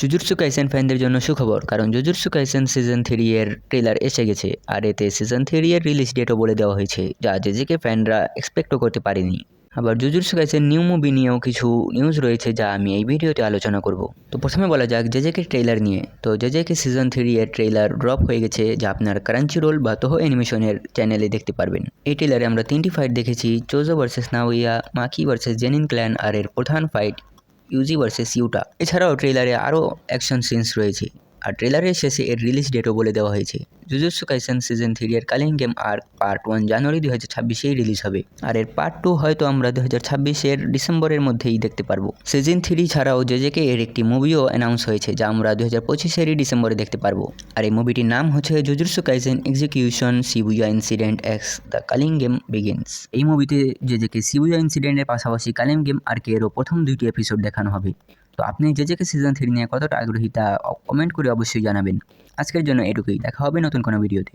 Jujutsu Kaisen ফ্যানদের জন্য সুখবর, কারণ জুজুৎসু কাইসেন সিজন 3 এর ট্রেলার এসে গেছে। আর এতে সিজন 3 এর রিলিজ ডেটও বলে দেওয়া হয়েছে, যা জেজেকে ফ্যানরা এক্সপেক্টও করতে পারেনি। আবার জুজুৎসু কাইসেন নিউ মুভি নিয়েও কিছু নিউজ রয়েছে, যা আমি এই ভিডিওতে আলোচনা করব। তো প্রথমে বলা যাক জেজেকে ট্রেলার নিয়ে। তো জেজেকে সিজন 3 এর ট্রেলার ড্রপ হয়ে গেছে, যা আপনার ক্রাঞ্চিরোল বা toho অ্যানিমেশনের চ্যানেলে দেখতে পারবেন। এই ট্রেলারে আমরা 3টি ফাইট দেখেছি: চোজো ভার্সেস নাওইয়া, মাকি ভার্সেস জেনিন ক্ল্যান, আর এর প্রধান ফাইট ইউজি ভার্সেস ইউটা। এছাড়াও ট্রেলারে আরও অ্যাকশন সিনস রয়েছে। আর ট্রেলারের শেষে এর রিলিজ ডেটও বলে দেওয়া হয়েছে। জুজুৎসু কাইসেন সিজন 3 এর কালিং গেম আর্ক পার্ট 1 জানুয়ারি 2026-এই রিলিজ হবে। আর এর পার্ট 2 হয়তো আমরা 2026-এর ডিসেম্বরের মধ্যেই দেখতে পারবো। সিজন 3 ছাড়াও জেজেকে এর একটি মুভিও অ্যানাউন্স হয়েছে, যা আমরা 2025-এরই ডিসেম্বরে দেখতে পারবো। আর এই মুভিটির নাম হচ্ছে Jujutsu Kaisen execution Shibuya incident x the culling game begins. এই মুভিতে জেজেকে শিবুয়া ইনসিডেন্টের পাশাপাশি কালিং গেম আর্কেরও প্রথম 2টি এপিসোড দেখানো হবে। তো আপনি জেজেকে সিজন 3 নিয়ে কতটা আগ্রহী তা কমেন্ট করে অবশ্যই জানাবেন। আজকের জন্য এটুকুই, দেখা হবে নতুন কোনো ভিডিওতে।